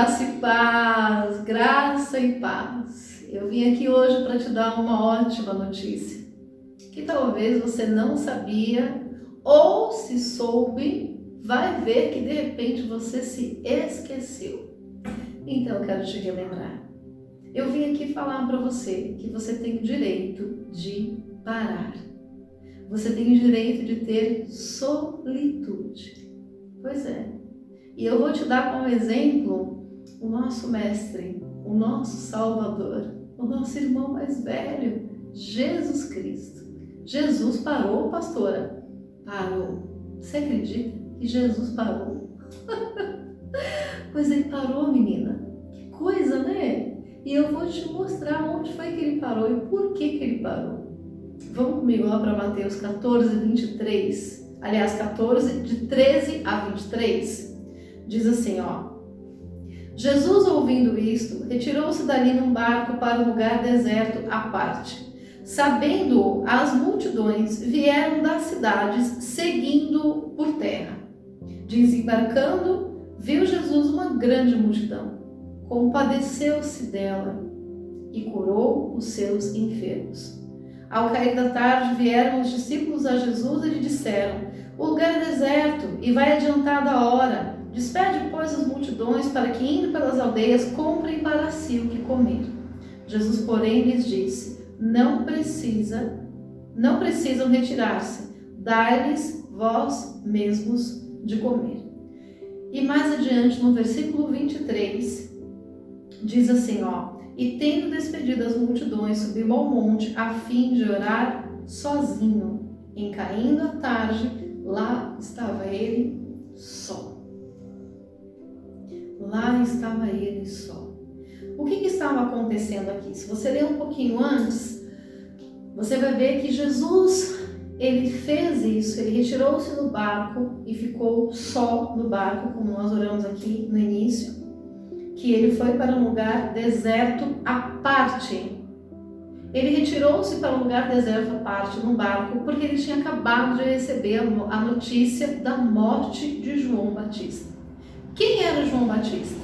Graça e paz, graça e paz. Eu vim aqui hoje para te dar uma ótima notícia, que talvez você não sabia, ou se soube, vai ver que de repente você se esqueceu. Então eu quero te relembrar. Eu vim aqui falar para você que você tem o direito de parar. Você tem o direito de ter solitude. Pois é. E eu vou te dar como exemplo o nosso mestre, o nosso Salvador, o nosso irmão mais velho, Jesus Cristo. Jesus parou, pastora? Parou. Você acredita que Jesus parou? Pois ele parou, menina. Que coisa, né? E eu vou te mostrar onde foi que ele parou e por que ele parou. Vamos comigo lá para Mateus 14, 23. Aliás, 14, de 13 a 23. Diz assim, ó. Jesus, ouvindo isto, retirou-se dali num barco para um lugar deserto à parte. Sabendo-o, as multidões vieram das cidades, seguindo por terra. Desembarcando, viu Jesus uma grande multidão. Compadeceu-se dela e curou os seus enfermos. Ao cair da tarde, vieram os discípulos a Jesus e lhe disseram: o lugar é deserto e vai adiantada a hora. Despede, pois, as multidões para que, indo pelas aldeias, comprem para si o que comer. Jesus, porém, lhes disse: não precisam retirar-se, dai-lhes vós mesmos de comer. E mais adiante, no versículo 23, diz assim, ó: e tendo despedido as multidões, subiu ao monte a fim de orar sozinho. Em caindo a tarde, lá estava ele só. Lá estava ele só. O que estava acontecendo aqui? Se você ler um pouquinho antes, você vai ver que Jesus, ele fez isso, ele retirou-se do barco e ficou só no barco, como nós oramos aqui no início, que ele foi para um lugar deserto à parte. Ele retirou-se para um lugar deserto à parte no barco porque ele tinha acabado de receber a notícia da morte de João Batista. Quem era João Batista?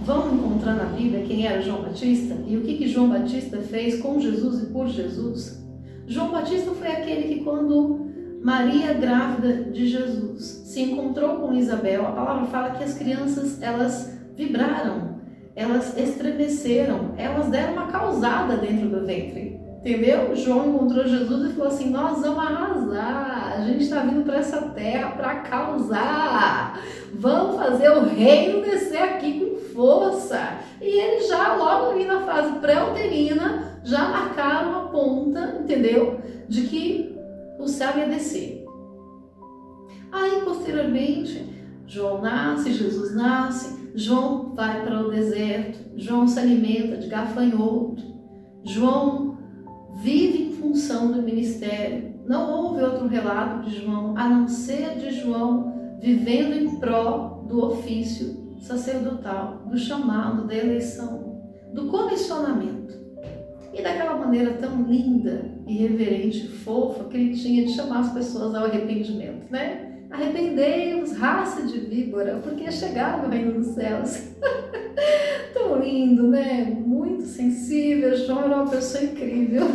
Vamos encontrar na Bíblia quem era João Batista e o que João Batista fez com Jesus e por Jesus. João Batista foi aquele que, quando Maria, grávida de Jesus, se encontrou com Isabel, a palavra fala que as crianças, elas vibraram, elas estremeceram, elas deram uma causada dentro do ventre. Entendeu? João encontrou Jesus e falou assim: nós vamos arrasar, a gente está vindo para essa terra para causar, vamos fazer o reino descer aqui com força. E eles já logo ali na fase pré-uterina já marcaram a ponta, entendeu? De que o céu ia descer. Aí posteriormente João nasce, Jesus nasce, João vai para o deserto, João se alimenta de gafanhoto, João vive em função do ministério. Não houve outro relato de João, a não ser de João vivendo em pró do ofício sacerdotal, do chamado, da eleição, do comissionamento. E daquela maneira tão linda, irreverente, fofa, que ele tinha de chamar as pessoas ao arrependimento, né? Arrependei-vos, raça de víbora, porque é chegado o reino dos céus. Tão lindo, né? Muito sensível. João era uma pessoa incrível.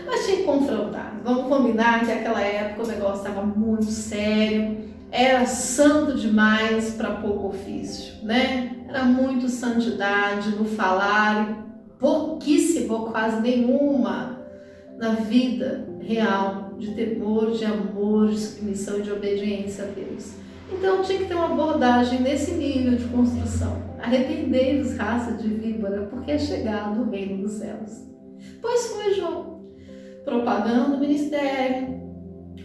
Mas tinha que confrontar. Vamos combinar que naquela época o negócio estava muito sério. Era santo demais para pouco ofício, né? Era muito santidade no falar, pouquíssima ou quase nenhuma na vida real de temor, de amor, de submissão e de obediência a Deus. Então tinha que ter uma abordagem nesse nível de construção. Arrependei-vos, raça de víbora, porque é chegado o reino dos céus. Pois foi João, propagando o ministério,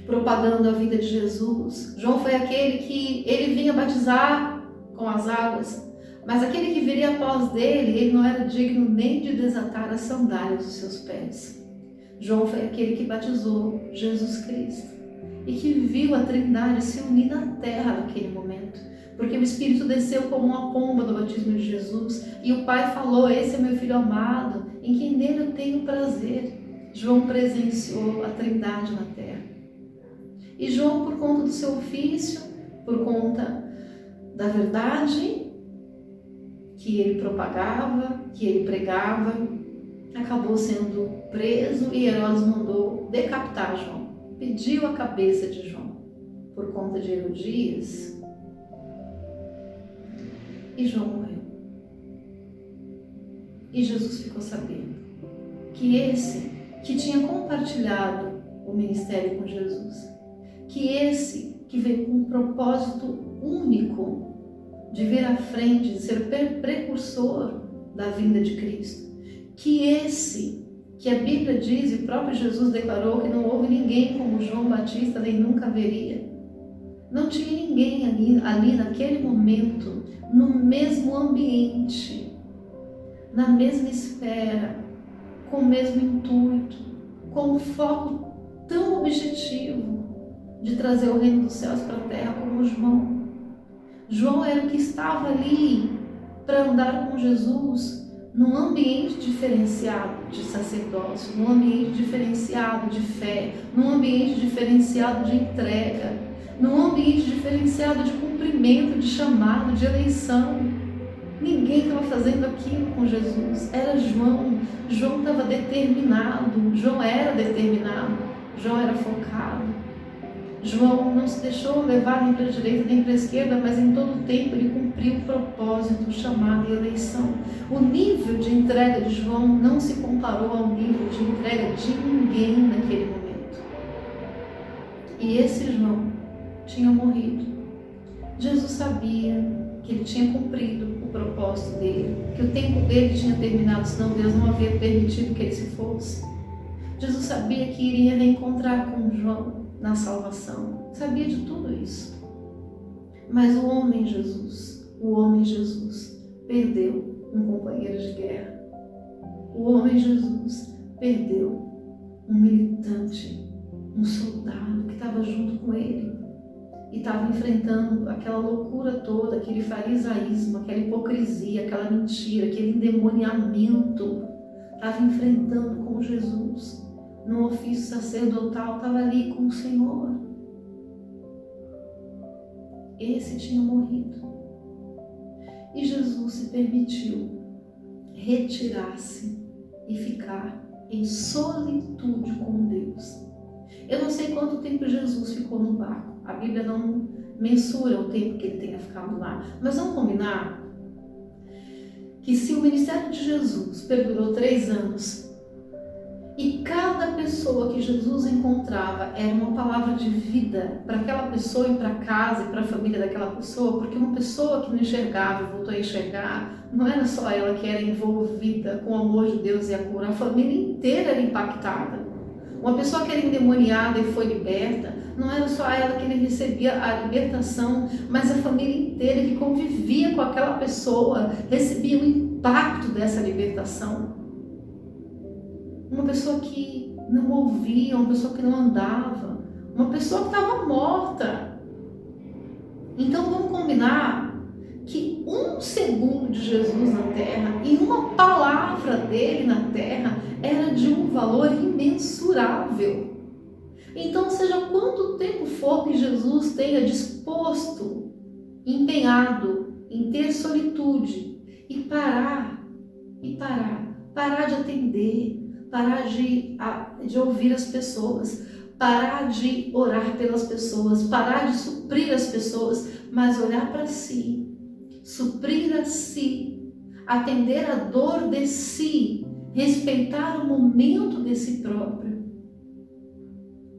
propagando a vida de Jesus. João foi aquele que ele vinha batizar com as águas, mas aquele que viria após dele, ele não era digno nem de desatar as sandálias dos seus pés. João foi aquele que batizou Jesus Cristo e que viu a Trindade se unir na terra naquele momento, porque o Espírito desceu como uma pomba no batismo de Jesus e o Pai falou: esse é meu Filho amado, em quem nele eu tenho prazer. João presenciou a Trindade na terra. E João, por conta do seu ofício, por conta da verdade que ele propagava, que ele pregava, acabou sendo preso e Herodes mandou decapitar João. Pediu a cabeça de João por conta de Herodias e João morreu. E Jesus ficou sabendo que esse que tinha compartilhado o ministério com Jesus, que esse que veio com um propósito único de vir à frente, de ser precursor da vinda de Cristo, que esse que a Bíblia diz e o próprio Jesus declarou que não houve ninguém como João Batista, nem nunca haveria. Não tinha ninguém ali naquele momento, no mesmo ambiente, na mesma esfera, com o mesmo intuito, com um foco tão objetivo de trazer o reino dos céus para a terra como João. João era o que estava ali para andar com Jesus num ambiente diferenciado de sacerdócio, num ambiente diferenciado de fé, num ambiente diferenciado de entrega, num ambiente diferenciado de cumprimento, de chamado, de eleição. Ninguém estava fazendo aquilo com Jesus, era João. João estava determinado, João era determinado, João era focado. João não se deixou levar nem para a direita nem para a esquerda, mas em todo o tempo ele cumpriu o propósito, o chamado e a eleição. O nível de entrega de João não se comparou ao nível de entrega de ninguém naquele momento. E esse João tinha morrido. Jesus sabia que ele tinha cumprido o propósito dele, que o tempo dele tinha terminado, senão Deus não havia permitido que ele se fosse. Jesus sabia que iria reencontrar com João na salvação, sabia de tudo isso. Mas o homem Jesus perdeu um companheiro de guerra. O homem Jesus perdeu um militante, um soldado que estava junto com ele e estava enfrentando aquela loucura toda, aquele farisaísmo, aquela hipocrisia, aquela mentira, aquele endemoniamento. Estava enfrentando com Jesus no ofício sacerdotal, estava ali com o Senhor. Esse tinha morrido. E Jesus se permitiu retirar-se e ficar em solitude com Deus. Eu não sei quanto tempo Jesus ficou no barco. A Bíblia não mensura o tempo que ele tenha ficado lá. Mas vamos combinar que se o ministério de Jesus perdurou 3 anos e cada pessoa que Jesus encontrava era uma palavra de vida para aquela pessoa e para casa e para a família daquela pessoa, porque uma pessoa que não enxergava e voltou a enxergar, não era só ela que era envolvida com o amor de Deus e a cura, a família inteira era impactada. Uma pessoa que era endemoniada e foi liberta, não era só ela que recebia a libertação, mas a família inteira que convivia com aquela pessoa recebia o impacto dessa libertação. Uma pessoa que não ouvia, uma pessoa que não andava, uma pessoa que estava morta. Então vamos combinar que 1 segundo de Jesus na terra e uma palavra dele na terra era de um valor imensurável. Então, seja quanto tempo for que Jesus tenha disposto, empenhado em ter solitude e parar de atender, parar de ouvir as pessoas, parar de orar pelas pessoas, parar de suprir as pessoas, mas olhar para si, suprir a si, atender a dor de si, respeitar o momento de si próprio.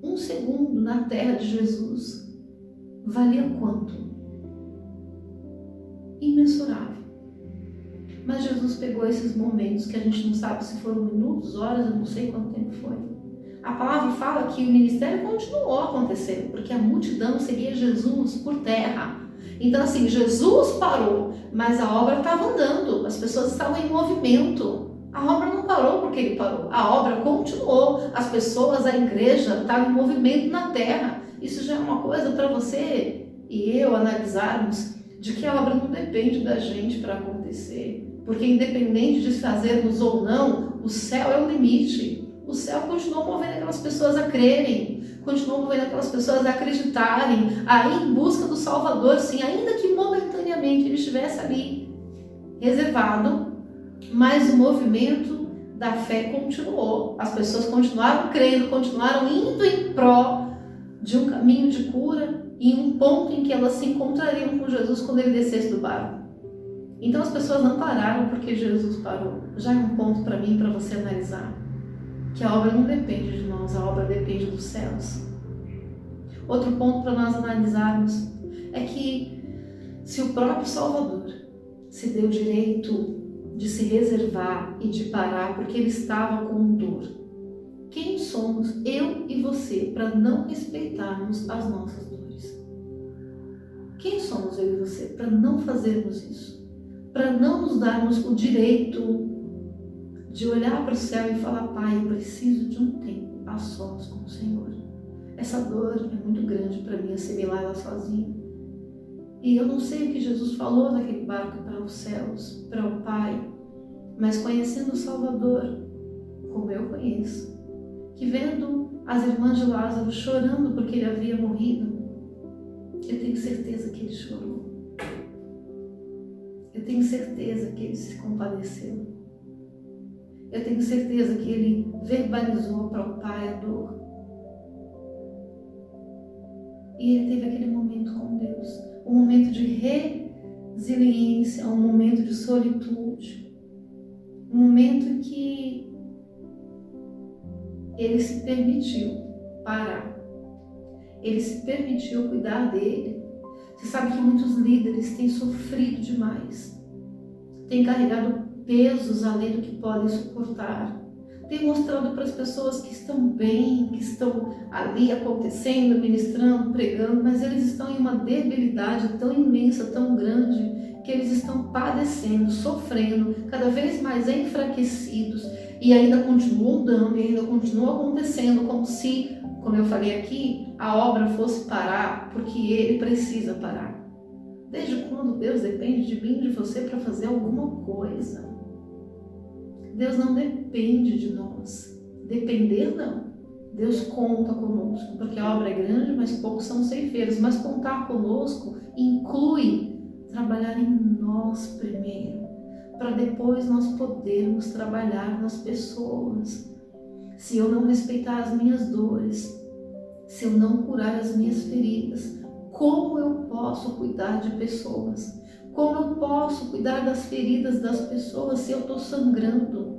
1 segundo na terra de Jesus valia quanto? Imensurável. Mas Jesus pegou esses momentos que a gente não sabe se foram minutos, horas, eu não sei quanto tempo foi. A palavra fala que o ministério continuou acontecendo, porque a multidão seguia Jesus por terra. Então assim, Jesus parou, mas a obra estava andando, as pessoas estavam em movimento. A obra não parou porque ele parou, a obra continuou, as pessoas, a igreja estavam em movimento na terra. Isso já é uma coisa para você e eu analisarmos, de que a obra não depende da gente para acontecer, porque independente de fazermos ou não, o céu é o limite. O céu continua movendo aquelas pessoas a crerem, continua movendo aquelas pessoas a acreditarem, a ir em busca do Salvador, sim, ainda que momentaneamente ele estivesse ali. reservado, mas o movimento da fé continuou. As pessoas continuaram crendo, continuaram indo em pró de um caminho de cura, em um ponto em que elas se encontrariam com Jesus quando ele descesse do barco. Então as pessoas não pararam porque Jesus parou. Já é um ponto para mim, para você analisar, que a obra não depende de nós, a obra depende dos céus. Outro ponto para nós analisarmos é que se o próprio Salvador se deu direito de se reservar e de parar porque ele estava com dor, quem somos eu e você para não respeitarmos as nossas dores? Quem somos eu e você para não fazermos isso? Para não nos darmos o direito de olhar para o céu e falar: Pai, eu preciso de um tempo a sós com o Senhor. Essa dor é muito grande para mim assimilar ela sozinha. E eu não sei o que Jesus falou naquele barco para os céus, para o Pai, mas conhecendo o Salvador, como eu conheço, que vendo as irmãs de Lázaro chorando porque ele havia morrido, eu tenho certeza que ele chorou. Eu tenho certeza que ele se compadeceu. Eu tenho certeza que ele verbalizou para o Pai a dor. E ele teve aquele momento com Deus, um momento de resiliência, um momento de solitude, um momento em que ele se permitiu parar. Ele se permitiu cuidar dele. Você sabe que muitos líderes têm sofrido demais, têm carregado pesos além do que podem suportar, têm mostrado para as pessoas que estão bem, que estão ali acontecendo, ministrando, pregando, mas eles estão em uma debilidade tão imensa, tão grande, que eles estão padecendo, sofrendo, cada vez mais enfraquecidos, e ainda continuam dando, e ainda continua acontecendo, como se, como eu falei aqui, a obra fosse parar, porque ele precisa parar. Desde quando Deus depende de mim e de você para fazer alguma coisa? Deus não depende de nós. Depender, não. Deus conta conosco, porque a obra é grande, mas poucos são ceifeiros. Mas contar conosco inclui trabalhar em nós primeiro, para depois nós podermos trabalhar nas pessoas. Se eu não respeitar as minhas dores, se eu não curar as minhas feridas, como eu posso cuidar de pessoas? Como eu posso cuidar das feridas das pessoas se eu estou sangrando?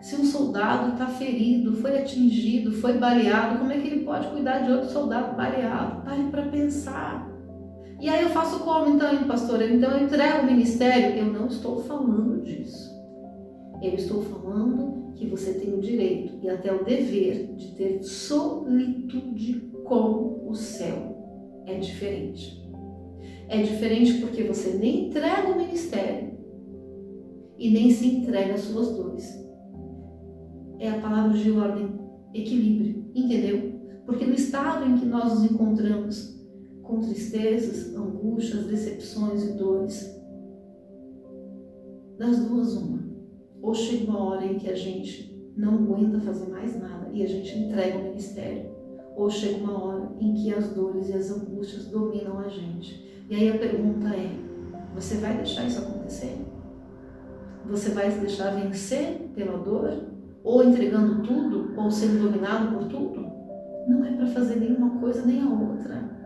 Se um soldado está ferido, foi atingido, foi baleado, como é que ele pode cuidar de outro soldado baleado? Pare para pensar. E aí eu faço como então, pastora? Então eu entrego o ministério? Eu não estou falando disso. Eu estou falando que você tem o direito e até o dever de ter solitude com o céu. É diferente. É diferente porque você nem entrega o ministério e nem se entrega às suas dores. É a palavra de ordem, equilíbrio, entendeu? Porque no estado em que nós nos encontramos, com tristezas, angústias, decepções e dores, das duas uma. Ou chega uma hora em que a gente não aguenta fazer mais nada e a gente entrega o ministério, ou chega uma hora em que as dores e as angústias dominam a gente. E aí a pergunta é: você vai deixar isso acontecer? Você vai se deixar vencer pela dor? Ou entregando tudo, ou sendo dominado por tudo? Não é para fazer nenhuma coisa nem a outra.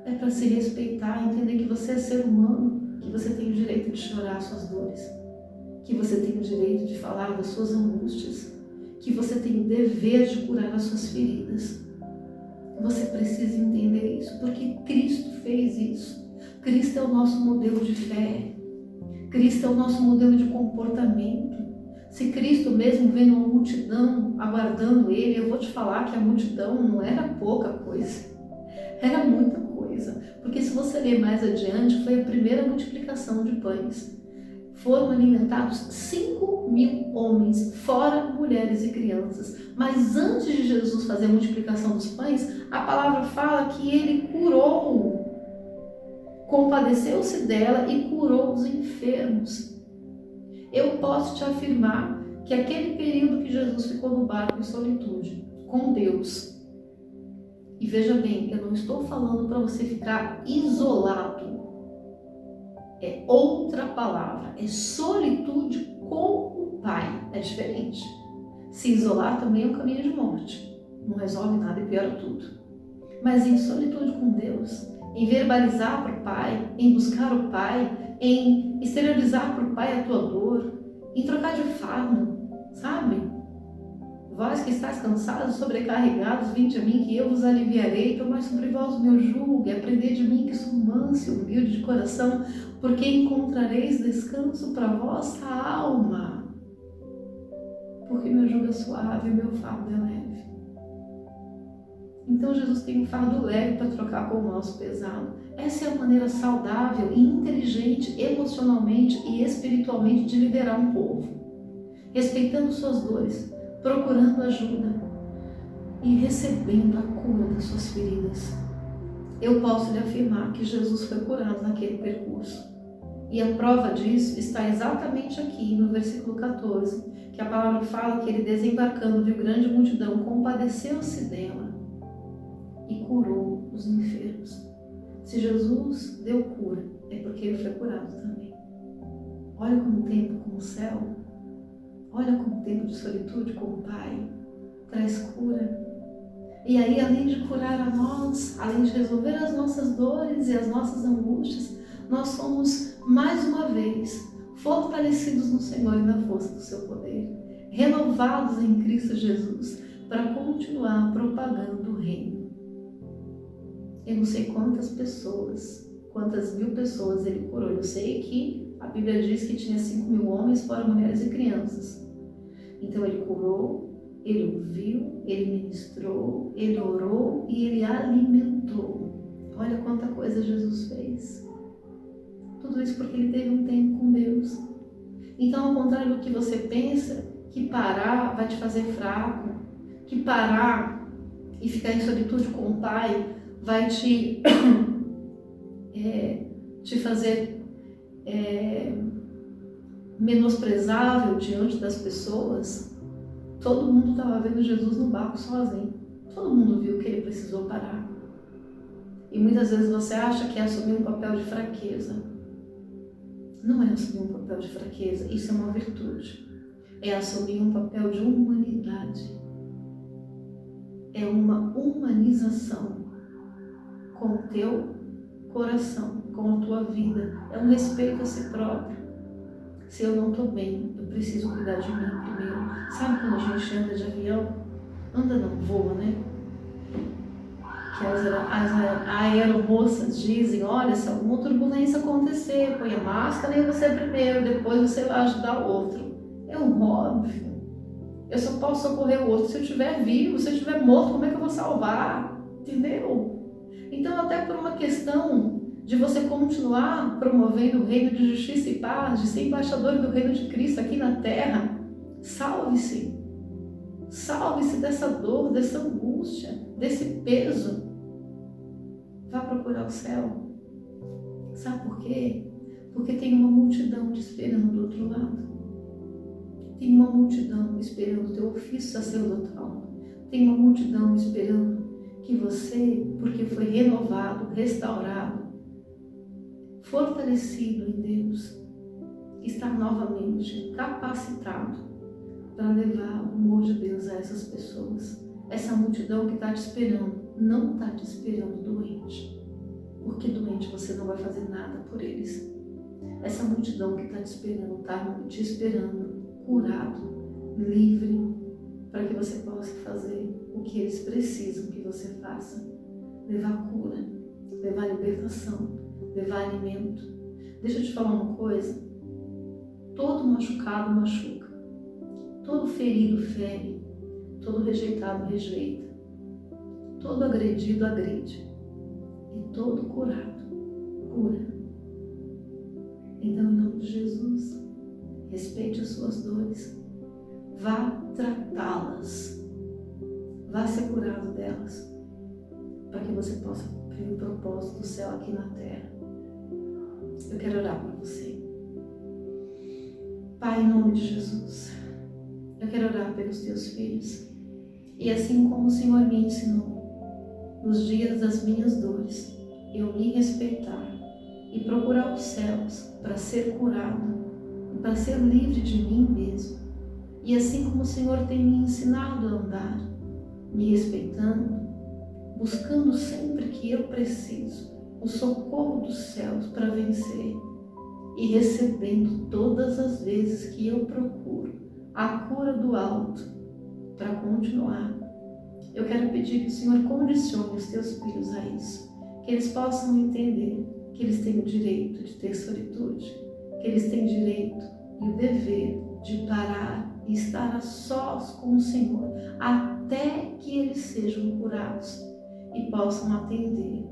É para se respeitar, entender que você é ser humano, que você tem o direito de chorar as suas dores, que você tem o direito de falar das suas angústias, que você tem o dever de curar as suas feridas. Você precisa entender isso, porque Cristo fez isso. Cristo é o nosso modelo de fé. Cristo é o nosso modelo de comportamento. Se Cristo mesmo vendo uma multidão aguardando Ele, eu vou te falar que a multidão não era pouca coisa. Era muita coisa. Porque se você ler mais adiante, foi a primeira multiplicação de pães. Foram alimentados 5.000 homens, fora mulheres e crianças. Mas antes de Jesus fazer a multiplicação dos pães, a palavra fala que Ele curou, compadeceu-se dela e curou os enfermos. Eu posso te afirmar que aquele período que Jesus ficou no barco em solitude, com Deus, e veja bem, eu não estou falando para você ficar isolado, é outra palavra, é solitude com o Pai, é diferente. Se isolar também é um caminho de morte, não resolve nada e piora tudo. Mas em solitude com Deus, em verbalizar para o Pai, em buscar o Pai, em exteriorizar para o Pai a tua dor, em trocar de fardo, sabe? Vós que estáis cansados, sobrecarregados, vinde a mim que eu vos aliviarei. Tomai sobre vós o meu jugo e aprendei de mim que sou manso e humilde de coração, porque encontrareis descanso para a vossa alma. Porque meu jugo é suave e meu fardo é leve. Então Jesus tem um fardo leve para trocar com o nosso pesado. Essa é a maneira saudável e inteligente, emocionalmente e espiritualmente de liderar um povo. Respeitando suas dores, procurando ajuda e recebendo a cura das suas feridas. Eu posso lhe afirmar que Jesus foi curado naquele percurso. E a prova disso está exatamente aqui no versículo 14, que a palavra fala que ele, desembarcando, viu grande multidão, compadeceu-se dela e curou os enfermos. Se Jesus deu cura, é porque ele foi curado também. Olha como o tempo com o céu, olha como o tempo de solitude com o Pai traz cura. E aí, além de curar a nós, além de resolver as nossas dores e as nossas angústias, nós somos, mais uma vez, fortalecidos no Senhor e na força do seu poder, renovados em Cristo Jesus, para continuar propagando o reino. Eu não sei quantas pessoas, quantas mil pessoas ele curou. Eu sei que a Bíblia diz que tinha 5.000 homens, fora mulheres e crianças. Então ele curou, ele ouviu, ele ministrou, ele orou e ele alimentou. Olha quanta coisa Jesus fez. Tudo isso porque ele teve um tempo com Deus. Então, ao contrário do que você pensa, que parar vai te fazer fraco, que parar e ficar em solitude com o Pai vai te fazer menosprezável diante das pessoas. Todo mundo estava vendo Jesus no barco sozinho. Todo mundo viu que ele precisou parar. E muitas vezes você acha que é assumir um papel de fraqueza. Não é assumir um papel de fraqueza, isso é uma virtude. É assumir um papel de humanidade. É uma humanização com o teu coração, com a tua vida. É um respeito a si próprio. Se eu não estou bem, eu preciso cuidar de mim primeiro. Sabe quando a gente anda de avião? Anda não, voa, né? Que as aeromoças dizem, olha, se alguma turbulência acontecer, põe a máscara e você primeiro, depois você vai ajudar o outro. É um óbvio. Eu só posso socorrer o outro se eu estiver vivo. Se eu estiver morto, como é que eu vou salvar? Entendeu? Então, até por uma questão de você continuar promovendo o reino de justiça e paz, de ser embaixador do reino de Cristo aqui na terra, salve-se. Salve-se dessa dor, dessa angústia, desse peso. Vá procurar o céu. Sabe por quê? Porque tem uma multidão te esperando do outro lado. Tem uma multidão esperando o teu ofício sacerdotal. Tem uma multidão esperando que você, porque foi renovado, restaurado, fortalecido em Deus, está novamente capacitado para levar o amor de Deus a essas pessoas. Essa multidão que está te esperando, não está te esperando doente, porque doente você não vai fazer nada por eles. Essa multidão que está te esperando curado, livre, para que você possa fazer o que eles precisam que você faça. Levar cura, levar libertação, levar alimento. Deixa eu te falar uma coisa. Todo machucado machuca. Todo ferido fere. Todo rejeitado rejeita. Todo agredido agride. E todo curado cura. Então, em nome de Jesus, respeite as suas dores. Vá tratá-las. Vá ser curado delas. Para que você possa cumprir o propósito do céu aqui na terra. Eu quero orar por você. Pai, em nome de Jesus, eu quero orar pelos teus filhos. E assim como o Senhor me ensinou, nos dias das minhas dores, eu me respeitar e procurar os céus para ser curado, para ser livre de mim mesmo. E assim como o Senhor tem me ensinado a andar, me respeitando, buscando sempre que eu preciso o socorro dos céus para vencer e recebendo todas as vezes que eu procuro a cura do alto para continuar. Eu quero pedir que o Senhor condicione os teus filhos a isso, que eles possam entender que eles têm o direito de ter solitude, que eles têm direito e o dever de parar e estar a sós com o Senhor até que eles sejam curados e possam atender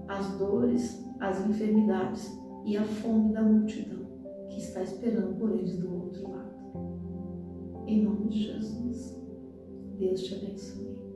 às dores, às enfermidades e à fome da multidão que está esperando por eles do outro lado. Em nome de Jesus, Deus te abençoe.